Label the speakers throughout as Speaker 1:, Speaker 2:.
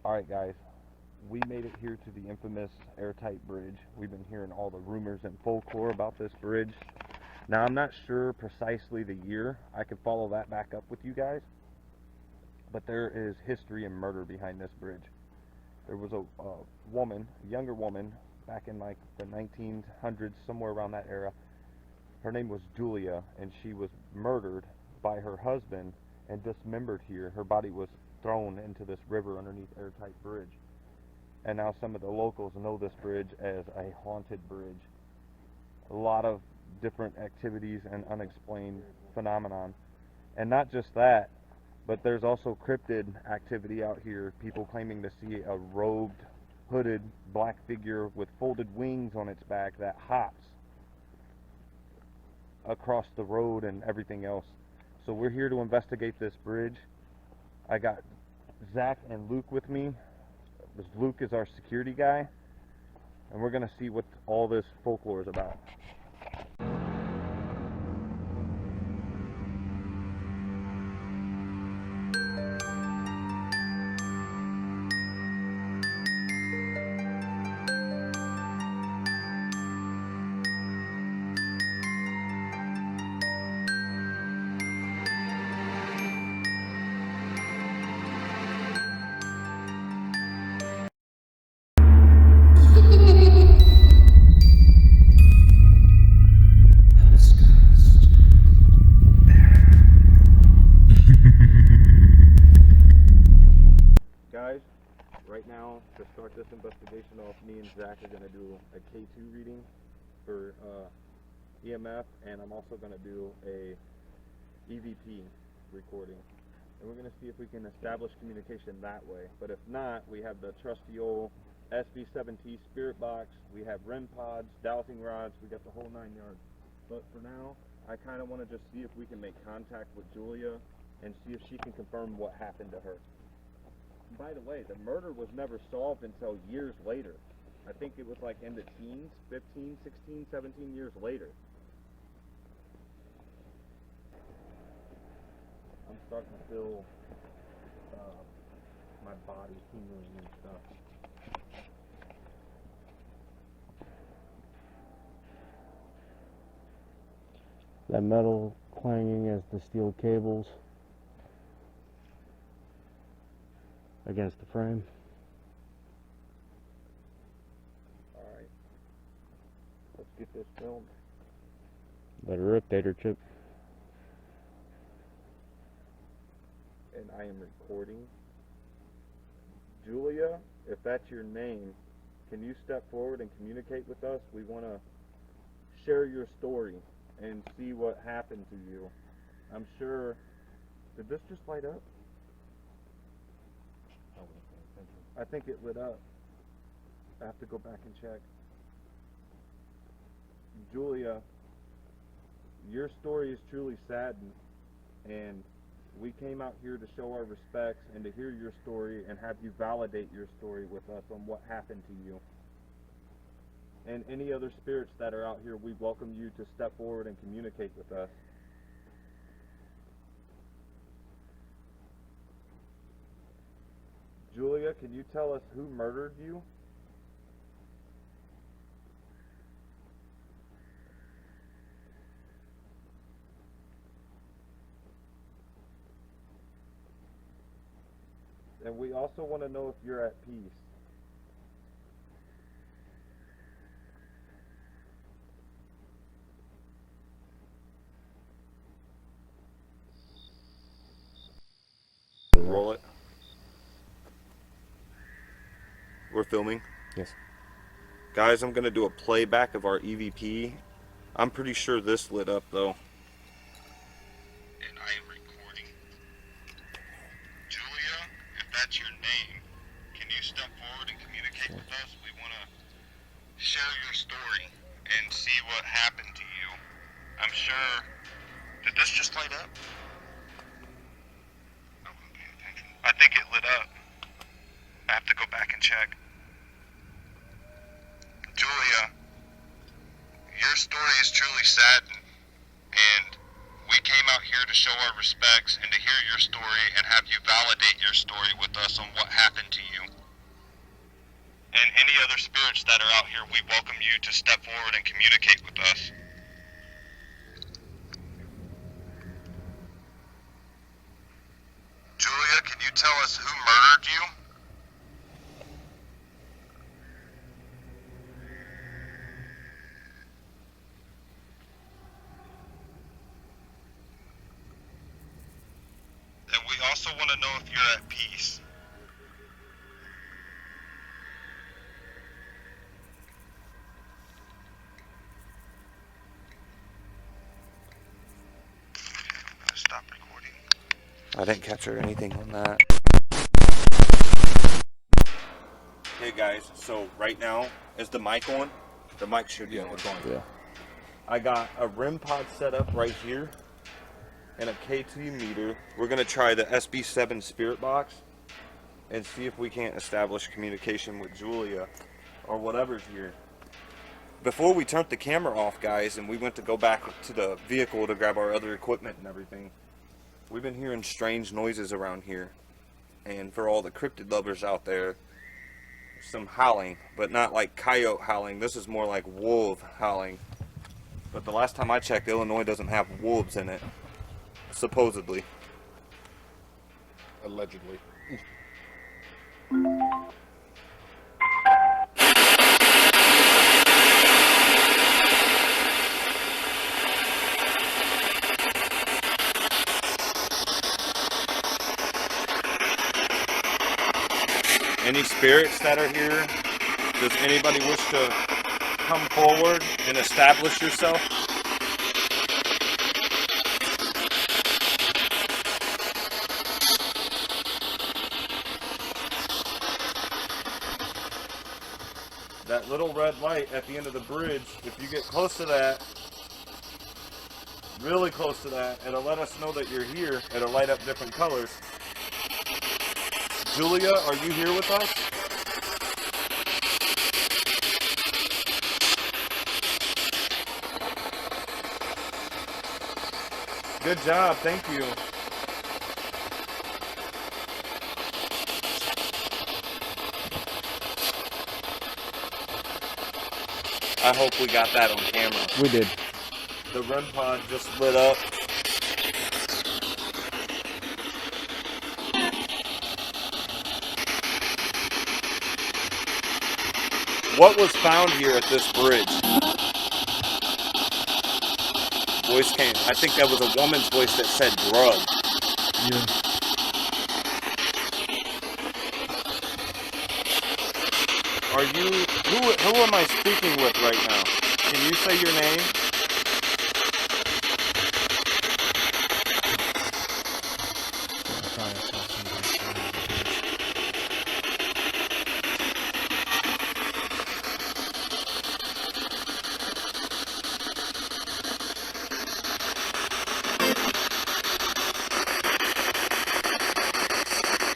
Speaker 1: Alright guys, we made it here to the infamous Airtight Bridge. We've been hearing all the rumors and folklore about this bridge. Now I'm not sure precisely the year. I could follow that back up with you guys. But there is history and murder behind this bridge. There was a woman, a younger woman, back in like the 1900s, somewhere around that era. Her name was Julia, and she was murdered by her husband and dismembered here. Her body was thrown into this river underneath Airtight Bridge. And now some of the locals know this bridge as a haunted bridge. A lot of different activities and unexplained phenomenon. And not just that, but there's also cryptid activity out here. People claiming to see a robed, hooded, black figure with folded wings on its back that hops across the road and everything else. So we're here to investigate this bridge. I got Zach and Luke with me. Luke is our security guy, and we're gonna see what all this folklore is about. Guys, right now, to start this investigation off, me and Zach are going to do a K2 reading for EMF, and I'm also going to do a EVP recording. And we're going to see if we can establish communication that way. But if not, we have the trusty old SB7T spirit box, we have REM pods, dowsing rods, we got the whole 9 yards. But for now, I kind of want to just see if we can make contact with Julia and see if she can confirm what happened to her. By the way, the murder was never solved until years later. I think it was like in the teens, 15, 16, 17 years later. I'm starting to feel my body tingling and stuff.
Speaker 2: That metal clanging as the steel cables against the frame.
Speaker 1: Alright. Let's get this filmed.
Speaker 2: Let her rip, Tater Chip.
Speaker 1: And I am recording. Julia, if that's your name, can you step forward and communicate with us? We want to share your story and see what happened to you. I'm sure... Did this just light up? I think it lit up. I have to go back and check. Julia, your story is truly saddened, and we came out here to show our respects and to hear your story and have you validate your story with us on what happened to you. And any other spirits that are out here, we welcome you to step forward and communicate with us. Julia, can you tell us who murdered you? And we also want to know if you're at peace. Roll it. We're filming.
Speaker 2: Yes.
Speaker 1: Guys, I'm going to do a playback of our EVP. I'm pretty sure this lit up though. And I am recording. Julia, if that's your name, can you step forward and communicate with us? We want to share your story and see what happened to you. I'm sure... Did this just light up? I wasn't paying attention. I think it lit up. I have to go back and check. Julia, your story is truly saddened, and we came out here to show our respects and to hear your story and have you validate your story with us on what happened to you. And any other spirits that are out here, we welcome you to step forward and communicate with us. Julia, can you tell us who murdered you? And we also want to know if you're at peace. Stop recording. I didn't capture anything on that. Hey guys, so right now, is the mic on? The mic should be on.
Speaker 3: It's on.
Speaker 2: Yeah.
Speaker 1: I got a REM pod set up right here and a KT meter. We're gonna try the SB7 spirit box and see if we can't establish communication with Julia or whatever's here. Before we turned the camera off, guys, and we went to go back to the vehicle to grab our other equipment and everything, we've been hearing strange noises around here. And for all the cryptid lovers out there, some howling, but not like coyote howling. This is more like wolf howling. But the last time I checked, Illinois doesn't have wolves in it, supposedly.
Speaker 3: Allegedly.
Speaker 1: Any spirits that are here? Does anybody wish to come forward and establish yourself? That little red light at the end of the bridge, if you get close to that, really close to that, it'll let us know that you're here. It'll light up different colors. Julia, are you here with us? Good job, thank you. I hope we got that on camera.
Speaker 2: We did.
Speaker 1: The REM pod just lit up. What was found here at this bridge? Voice came. I think that was a woman's voice that said drug.
Speaker 2: Yeah.
Speaker 1: Are you, who am I speaking with right now? Can you say your name?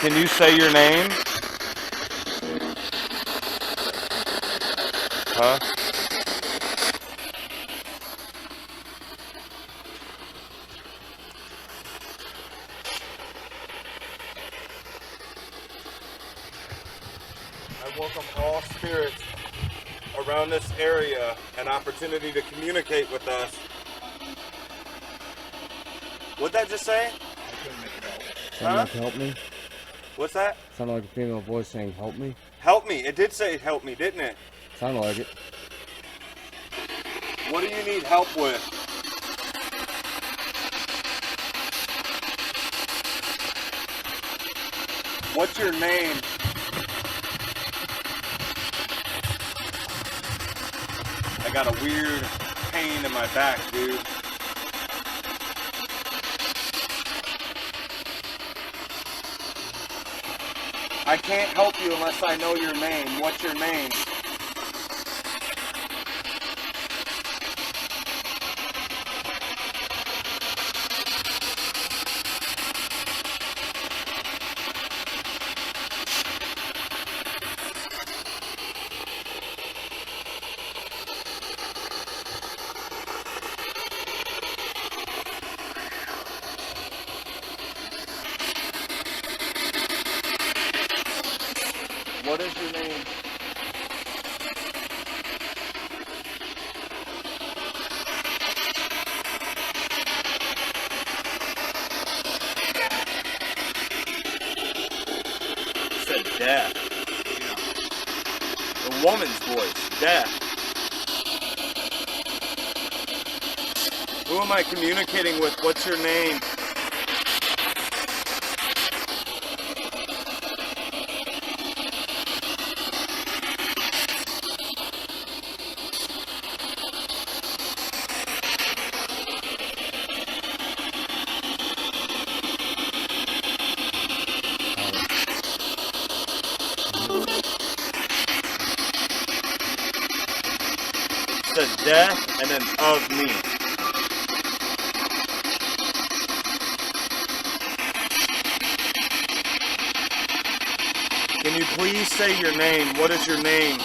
Speaker 1: Can you say your name? Huh? I welcome all spirits around this area an opportunity to communicate with us. What'd that just say?
Speaker 3: I couldn't make it out.
Speaker 2: Sound like help me?
Speaker 1: What's that?
Speaker 2: Sounded like a female voice saying help me?
Speaker 1: Help me. It did say help me, didn't it?
Speaker 2: Sounded like it.
Speaker 1: What do you need help with? What's your name? I got a weird pain in my back, dude. I can't help you unless I know your name. What's your name? What is your name? said death. A woman's voice, death. Who am I communicating with? What's your name? The death and then of me. Can you please say your name? What is your name?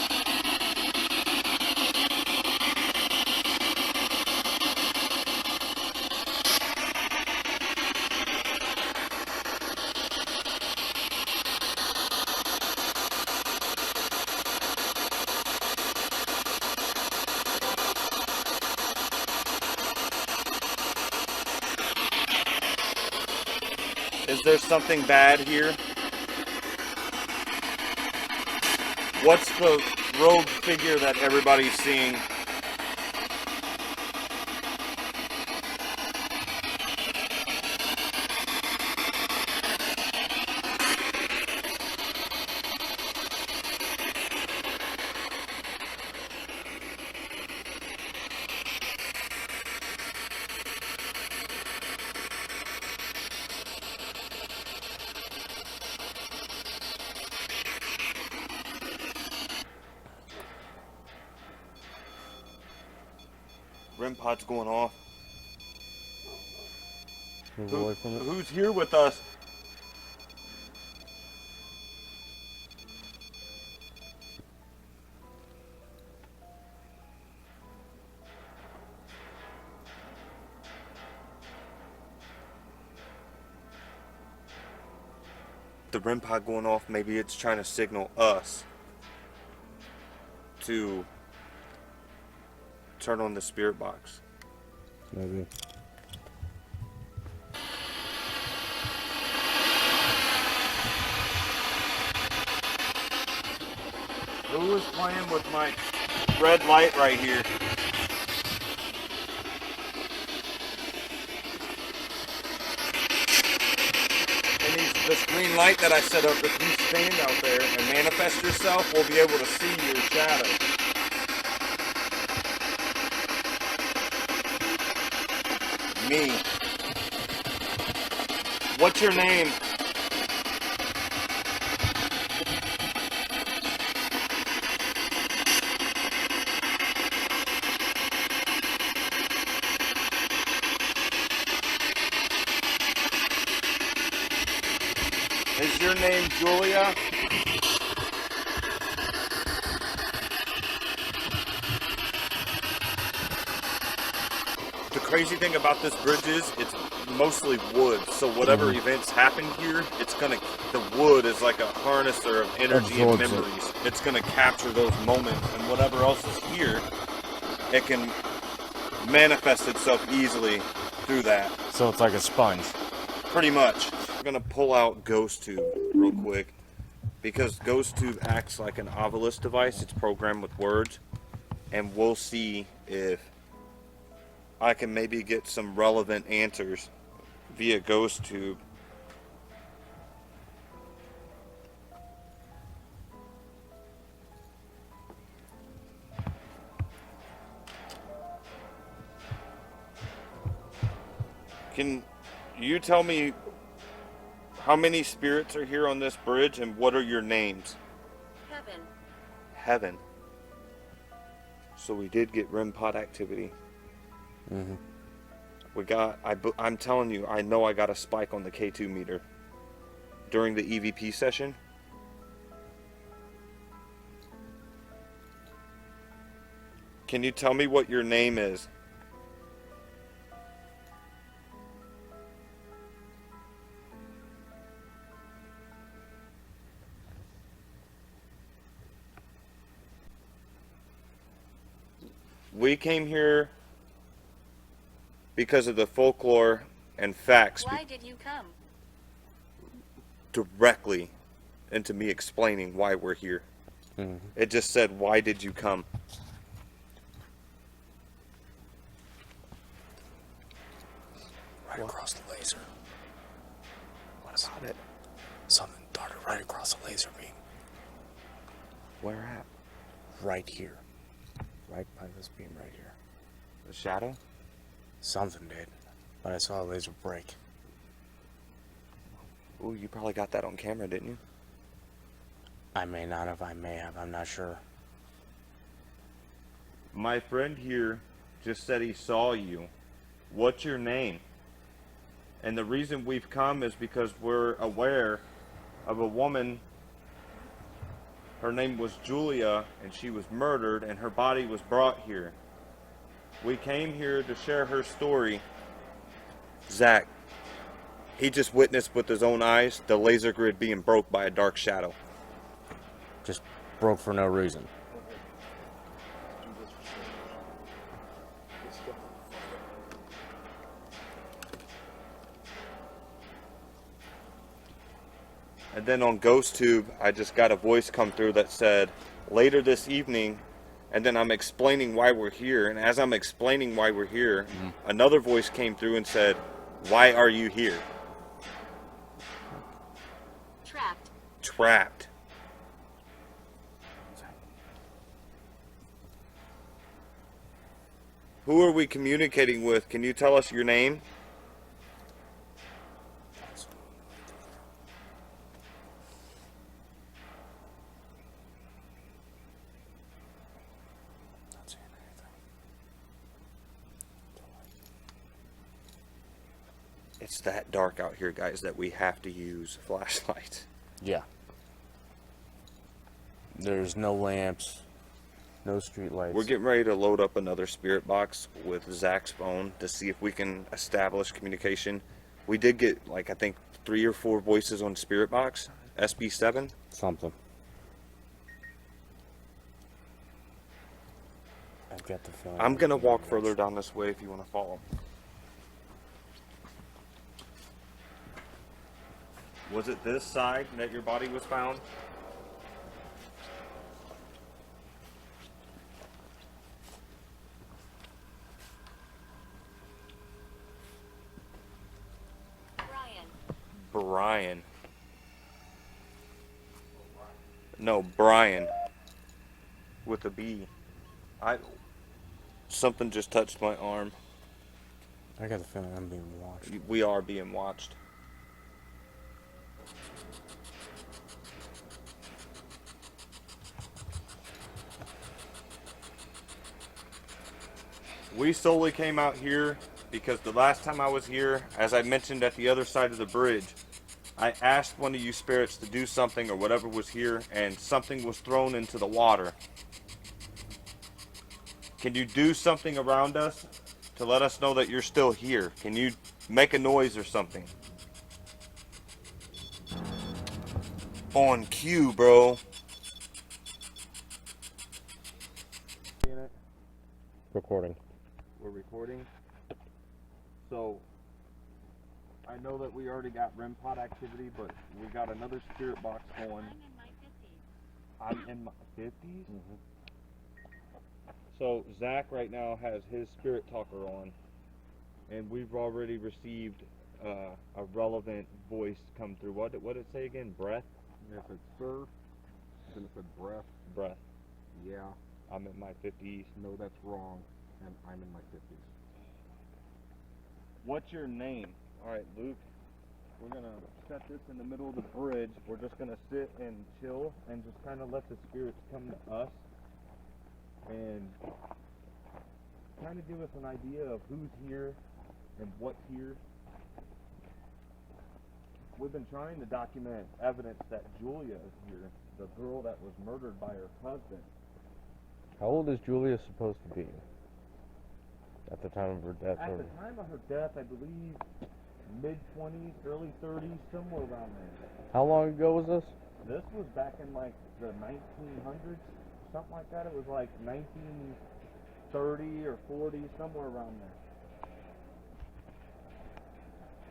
Speaker 1: Is there something bad here? What's the rogue figure that everybody's seeing? REM pod's going off.
Speaker 2: Move away from it.
Speaker 1: Who's here with us? The REM pod going off, maybe it's trying to signal us to turn on the spirit box.
Speaker 2: Maybe.
Speaker 1: Who is playing with my red light right here? And this green light that I set up, if you stand out there and manifest yourself, we'll be able to see your shadow. Me. What's your name? Is your name Julia? The crazy thing about this bridge is it's mostly wood, so whatever events happen here, the wood is like a harnesser of energy and
Speaker 2: Absorbs
Speaker 1: memories. It's gonna capture those moments, and whatever else is here, it can manifest itself easily through that.
Speaker 2: So it's like a sponge.
Speaker 1: Pretty much. I'm gonna pull out Ghost Tube real quick, because Ghost Tube acts like an Ovilus device. It's programmed with words, and we'll see if I can maybe get some relevant answers via Ghost Tube. Can you tell me how many spirits are here on this bridge and what are your names?
Speaker 3: Heaven.
Speaker 1: Heaven. So we did get REM pod activity.
Speaker 2: Mm-hmm.
Speaker 1: I'm telling you, I know I got a spike on the K2 meter during the EVP session. Can you tell me what your name is? We came here because of the folklore and facts.
Speaker 3: Why did you come?
Speaker 1: Directly into me explaining why we're here.
Speaker 2: Mm-hmm.
Speaker 1: It just said, "Why did you come?"
Speaker 2: Right across the laser.
Speaker 1: What about it?
Speaker 2: Something darted right across the laser beam.
Speaker 1: Where at?
Speaker 2: Right here. Right by this beam right here.
Speaker 1: The shadow?
Speaker 2: Something did. But I saw a laser break.
Speaker 1: Ooh, you probably got that on camera, didn't you?
Speaker 2: I may not have, I may have, I'm not sure.
Speaker 1: My friend here just said he saw you. What's your name? And the reason we've come is because we're aware of a woman. Her name was Julia, and she was murdered, and her body was brought here. We came here to share her story. Zach, he just witnessed with his own eyes the laser grid being broke by a dark shadow.
Speaker 2: Just broke for no reason.
Speaker 1: And then on GhostTube, I just got a voice come through that said, later this evening, and then I'm explaining why we're here. And as I'm explaining why we're here, another voice came through and said, why are you here?
Speaker 3: Trapped.
Speaker 1: Trapped. Who are we communicating with? Can you tell us your name? It's that dark out here, guys, that we have to use flashlights.
Speaker 2: Yeah. There's no lamps, no street lights.
Speaker 1: We're getting ready to load up another spirit box with Zach's phone to see if we can establish communication. We did get, like, I think 3 or 4 voices on spirit box, SB7.
Speaker 2: Something. I've got the feeling.
Speaker 1: I'm going to walk further down this way if you want to follow. Was it this side that your body was found? Brian. No, Brian. With a B. Something just touched my arm.
Speaker 2: I got the feeling I'm being watched.
Speaker 1: We are being watched. We solely came out here because the last time I was here, as I mentioned at the other side of the bridge, I asked one of you spirits to do something or whatever was here, and something was thrown into the water. Can you do something around us to let us know that you're still here? Can you make a noise or something? On cue, bro.
Speaker 2: Recording.
Speaker 1: We're recording. So, I know that we already got REM pod activity, but we got another spirit box going. I'm in my 50s?
Speaker 2: Mm-hmm.
Speaker 1: So, Zach right now has his spirit talker on, and we've already received a relevant voice come through. What did it say again? Breath?
Speaker 4: If it's surf, then if it's breath,
Speaker 1: Breath.
Speaker 4: yeah,
Speaker 1: I'm in my 50s.
Speaker 4: no, that's wrong, and I'm in my 50s.
Speaker 1: What's your name? Alright, Luke, we're going to set this in the middle of the bridge. We're just going to sit and chill and just kind of let the spirits come to us and kind of give us an idea of who's here and what's here. We've been trying to document evidence that Julia is here, the girl that was murdered by her husband.
Speaker 2: How old is Julia supposed to be? At the time of her death?
Speaker 1: At the time of her death, I believe mid-20s, early 30s, somewhere around there.
Speaker 2: How long ago was this?
Speaker 1: This was back in like the 1900s, something like that. It was like 1930 or 40, somewhere around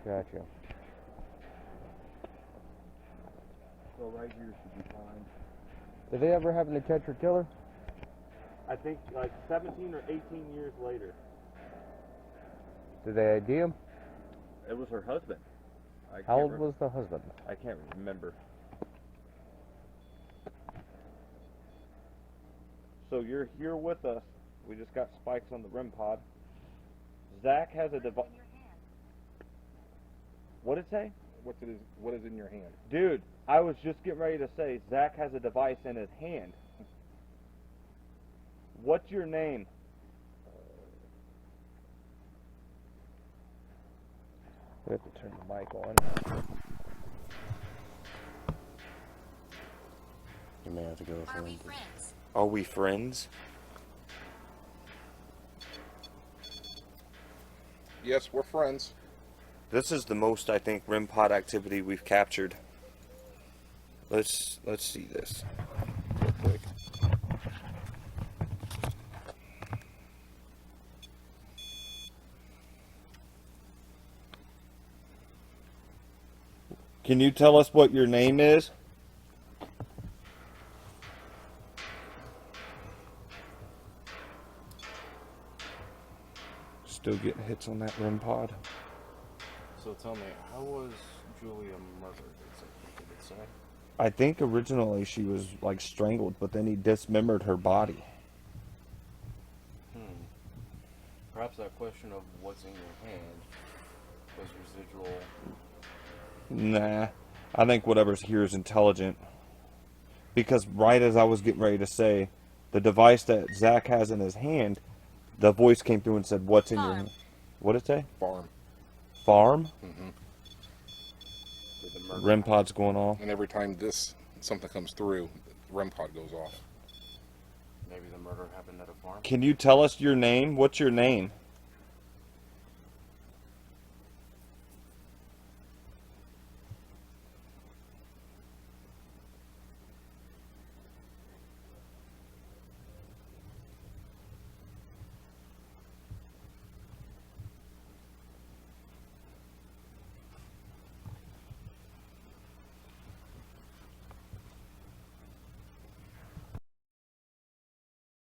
Speaker 1: there.
Speaker 2: Gotcha.
Speaker 1: So So right here should be fine.
Speaker 2: Did they ever happen to catch her killer?
Speaker 1: I think like 17 or 18 years later.
Speaker 2: Did they ID him?
Speaker 1: It was her husband.
Speaker 2: How old was the husband?
Speaker 1: I can't remember. So you're here with us. We just got spikes on the REM pod. Zach has a device. What did it say?
Speaker 4: What is in your hand?
Speaker 1: Dude, I was just getting ready to say Zach has a device in his hand. What's your name?
Speaker 2: We have to turn the mic on.
Speaker 3: You may have to go with
Speaker 5: Are we
Speaker 3: him.
Speaker 5: friends?
Speaker 1: Are we friends?
Speaker 4: Yes, we're friends.
Speaker 1: This is the most, I think, REM pod activity we've captured. Let's see this real quick. Can you tell us what your name is? Still getting hits on that REM pod.
Speaker 3: So tell me, how was Julia murdered? Did it say?
Speaker 1: I think originally she was like strangled, but then he dismembered her body.
Speaker 3: Perhaps that question of what's in your hand was residual.
Speaker 1: Nah, I think whatever's here is intelligent. Because right as I was getting ready to say, the device that Zach has in his hand, the voice came through and said, "What's in your hand?" What did it say?
Speaker 4: Farm.
Speaker 1: Farm?
Speaker 4: Mm-hmm.
Speaker 3: Did the murder
Speaker 1: REM pod's going off.
Speaker 4: And every time something comes through, the REM pod goes off.
Speaker 3: Maybe the murder happened at a farm?
Speaker 1: Can you tell us your name? What's your name?